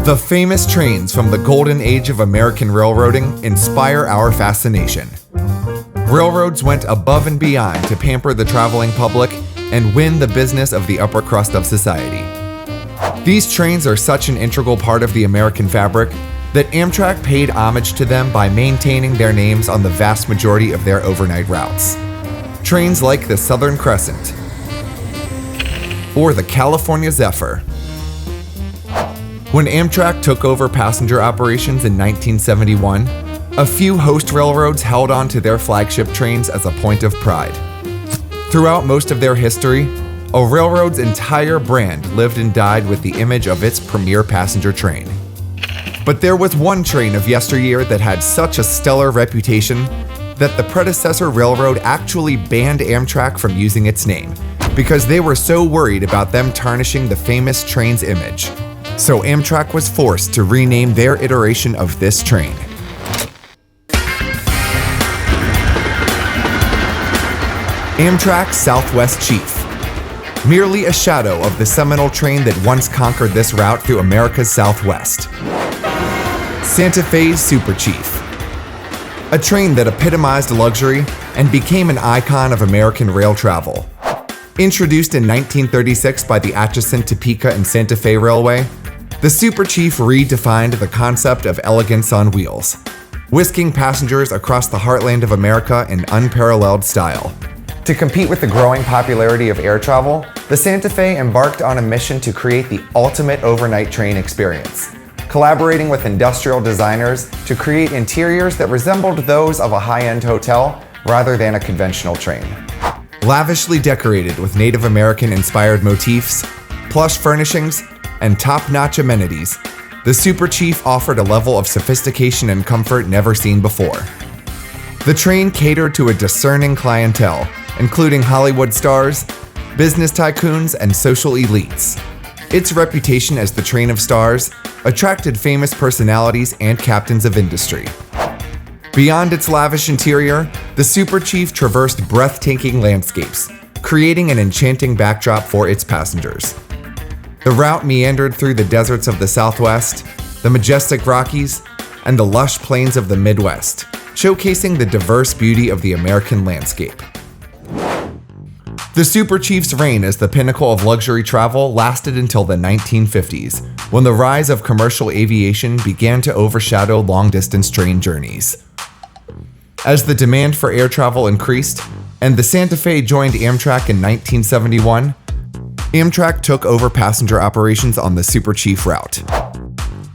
The famous trains from the golden age of American railroading inspire our fascination. Railroads went above and beyond to pamper the traveling public and win the business of the upper crust of society. These trains are such an integral part of the American fabric that Amtrak paid homage to them by maintaining their names on the vast majority of their overnight routes. Trains like the Southern Crescent or the California Zephyr. When Amtrak took over passenger operations in 1971, a few host railroads held on to their flagship trains as a point of pride. Throughout most of their history, a railroad's entire brand lived and died with the image of its premier passenger train. But there was one train of yesteryear that had such a stellar reputation that the predecessor railroad actually banned Amtrak from using its name because they were so worried about them tarnishing the famous train's image. So Amtrak was forced to rename their iteration of this train. Amtrak Southwest Chief. Merely a shadow of the seminal train that once conquered this route through America's Southwest. Santa Fe's Super Chief. A train that epitomized luxury and became an icon of American rail travel. Introduced in 1936 by the Atchison, Topeka, and Santa Fe Railway, the Super Chief redefined the concept of elegance on wheels, whisking passengers across the heartland of America in unparalleled style. To compete with the growing popularity of air travel, the Santa Fe embarked on a mission to create the ultimate overnight train experience, collaborating with industrial designers to create interiors that resembled those of a high-end hotel rather than a conventional train. Lavishly decorated with Native American-inspired motifs, plush furnishings, and top-notch amenities, the Super Chief offered a level of sophistication and comfort never seen before. The train catered to a discerning clientele, including Hollywood stars, business tycoons, and social elites. Its reputation as the train of stars attracted famous personalities and captains of industry. Beyond its lavish interior, the Super Chief traversed breathtaking landscapes, creating an enchanting backdrop for its passengers. The route meandered through the deserts of the Southwest, the majestic Rockies, and the lush plains of the Midwest, showcasing the diverse beauty of the American landscape. The Super Chief's reign as the pinnacle of luxury travel lasted until the 1950s, when the rise of commercial aviation began to overshadow long-distance train journeys. As the demand for air travel increased, and the Santa Fe joined Amtrak in 1971, Amtrak took over passenger operations on the Super Chief route.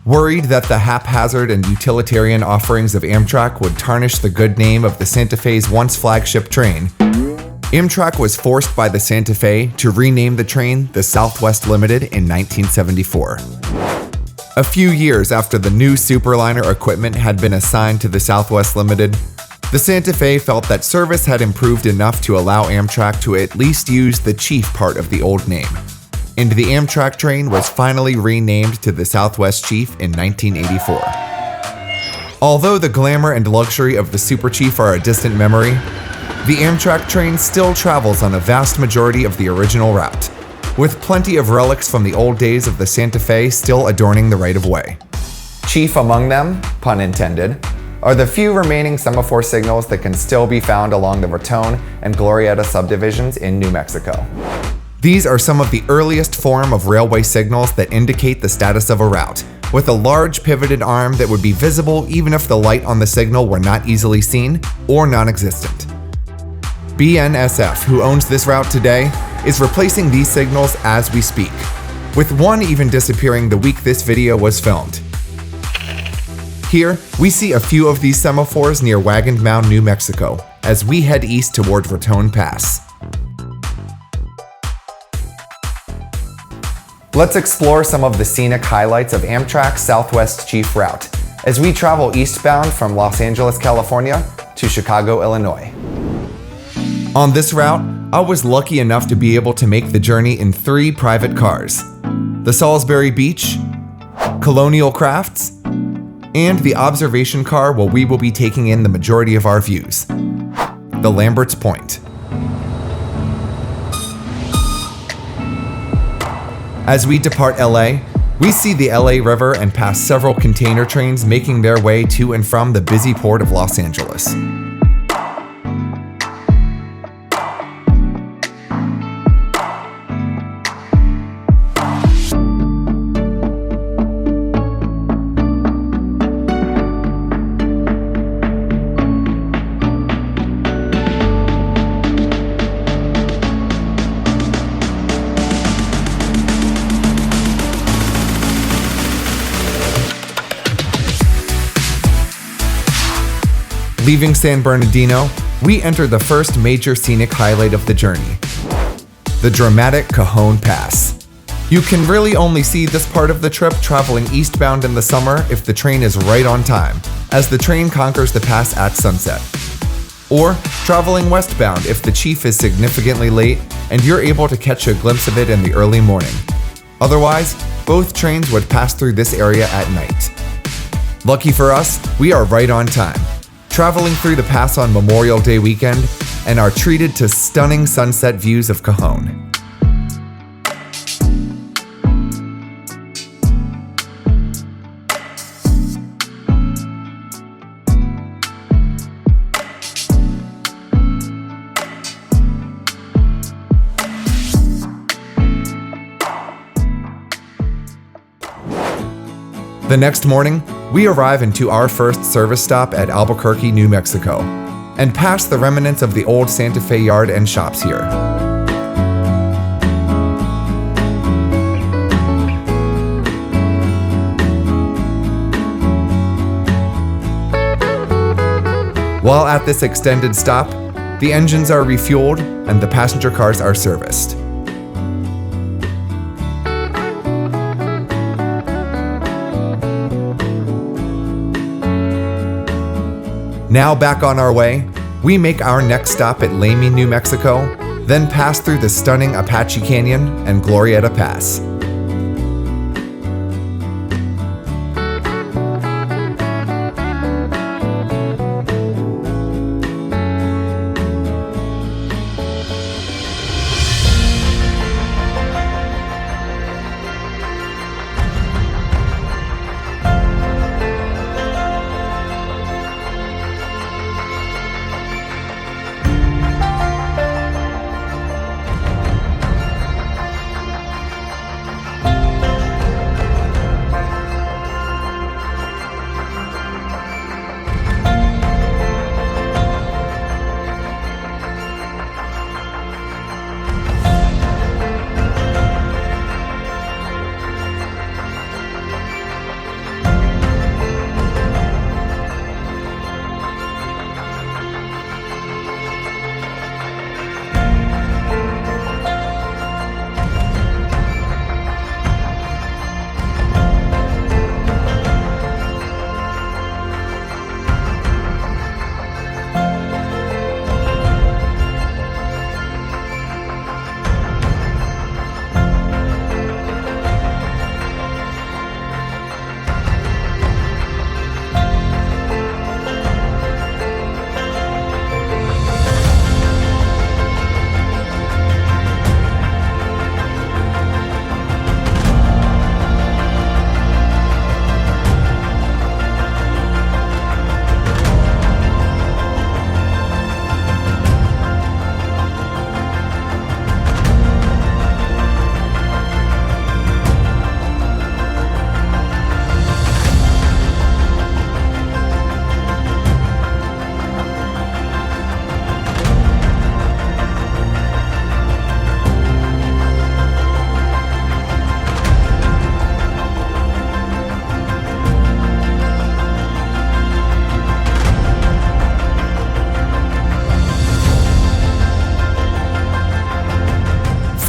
Worried that the haphazard and utilitarian offerings of Amtrak would tarnish the good name of the Santa Fe's once flagship train, Amtrak was forced by the Santa Fe to rename the train the Southwest Limited in 1974. A few years after the new Superliner equipment had been assigned to the Southwest Limited, the Santa Fe felt that service had improved enough to allow Amtrak to at least use the chief part of the old name, and the Amtrak train was finally renamed to the Southwest Chief in 1984. Although the glamour and luxury of the Super Chief are a distant memory, the Amtrak train still travels on a vast majority of the original route, with plenty of relics from the old days of the Santa Fe still adorning the right-of-way. Chief among them, pun intended, are the few remaining semaphore signals that can still be found along the Raton and Glorieta subdivisions in New Mexico. These are some of the earliest form of railway signals that indicate the status of a route, with a large pivoted arm that would be visible even if the light on the signal were not easily seen or non-existent. BNSF, who owns this route today, is replacing these signals as we speak, with one even disappearing the week this video was filmed. Here, we see a few of these semaphores near Wagon Mound, New Mexico, as we head east toward Raton Pass. Let's explore some of the scenic highlights of Amtrak's Southwest Chief route as we travel eastbound from Los Angeles, California to Chicago, Illinois. On this route, I was lucky enough to be able to make the journey in 3 private cars: the Salisbury Beach, Colonial Crafts, and the observation car where we will be taking in the majority of our views, the Lambert's Point. As we depart LA, We see the LA River and pass several container trains making their way to and from the busy port of Los Angeles. Leaving San Bernardino, we enter the first major scenic highlight of the journey, the dramatic Cajon Pass. You can really only see this part of the trip traveling eastbound in the summer if the train is right on time, as the train conquers the pass at sunset. Or traveling westbound if the chief is significantly late and you're able to catch a glimpse of it in the early morning. Otherwise, both trains would pass through this area at night. Lucky for us, we are right on time, traveling through the pass on Memorial Day weekend, and are treated to stunning sunset views of Cajon. The next morning, we arrive into our first service stop at Albuquerque, New Mexico, and pass the remnants of the old Santa Fe yard and shops here. While at this extended stop, the engines are refueled and the passenger cars are serviced. Now back on our way, we make our next stop at Lamy, New Mexico, then pass through the stunning Apache Canyon and Glorieta Pass.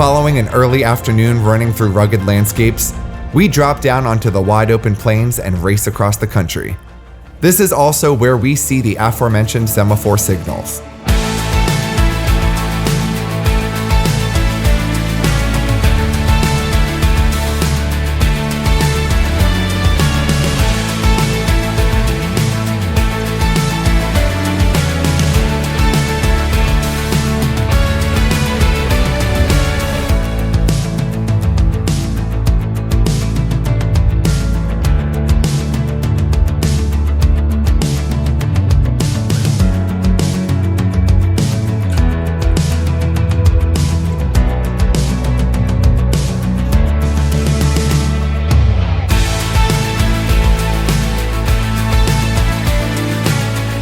Following an early afternoon running through rugged landscapes, we drop down onto the wide open plains and race across the country. This is also where we see the aforementioned semaphore signals.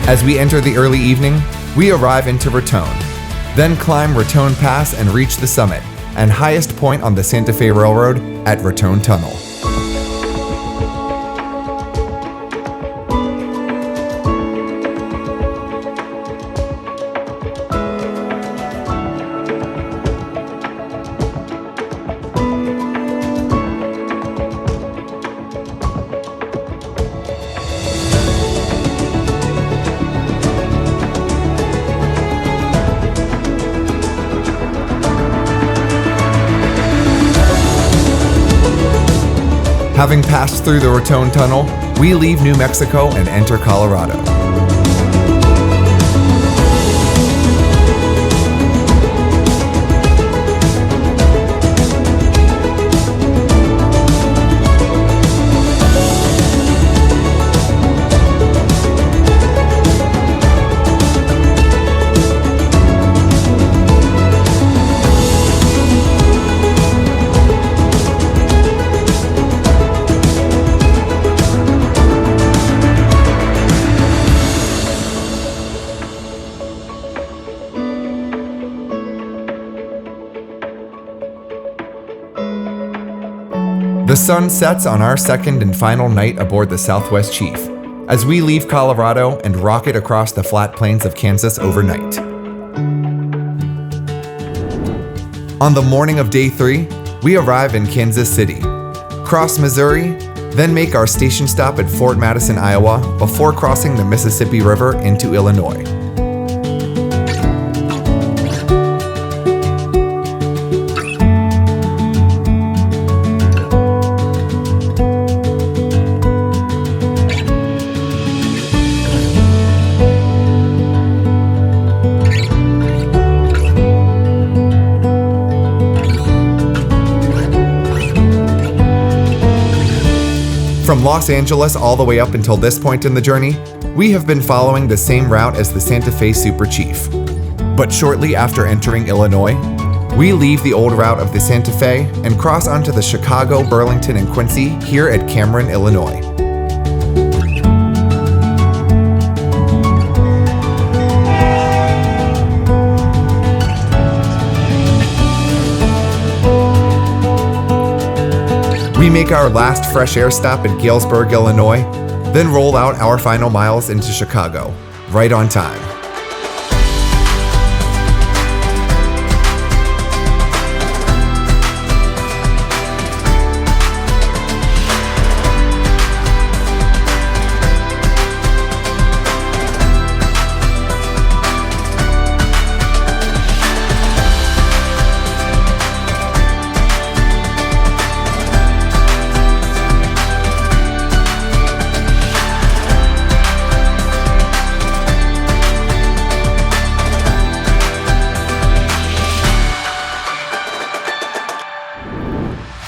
As we enter the early evening, we arrive into Raton, then climb Raton Pass and reach the summit and highest point on the Santa Fe Railroad at Raton Tunnel. Having passed through the Raton Tunnel, we leave New Mexico and enter Colorado. The sun sets on our second and final night aboard the Southwest Chief, as we leave Colorado and rocket across the flat plains of Kansas overnight. On the morning of day 3, we arrive in Kansas City, cross Missouri, then make our station stop at Fort Madison, Iowa, before crossing the Mississippi River into Illinois. From Los Angeles all the way up until this point in the journey, we have been following the same route as the Santa Fe Super Chief. But shortly after entering Illinois, we leave the old route of the Santa Fe and cross onto the Chicago, Burlington, and Quincy here at Cameron, Illinois. We make our last fresh air stop at Galesburg, Illinois, then roll out our final miles into Chicago, right on time.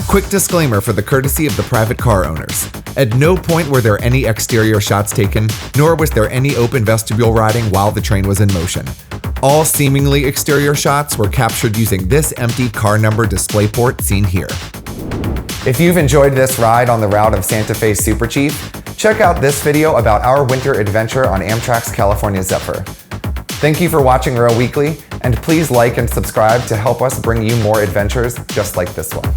Quick disclaimer for the courtesy of the private car owners. At no point were there any exterior shots taken, nor was there any open vestibule riding while the train was in motion. All seemingly exterior shots were captured using this empty car number display port seen here. If you've enjoyed this ride on the route of Santa Fe Super Chief, check out this video about our winter adventure on Amtrak's California Zephyr. Thank you for watching Rail Weekly, and please like and subscribe to help us bring you more adventures just like this one.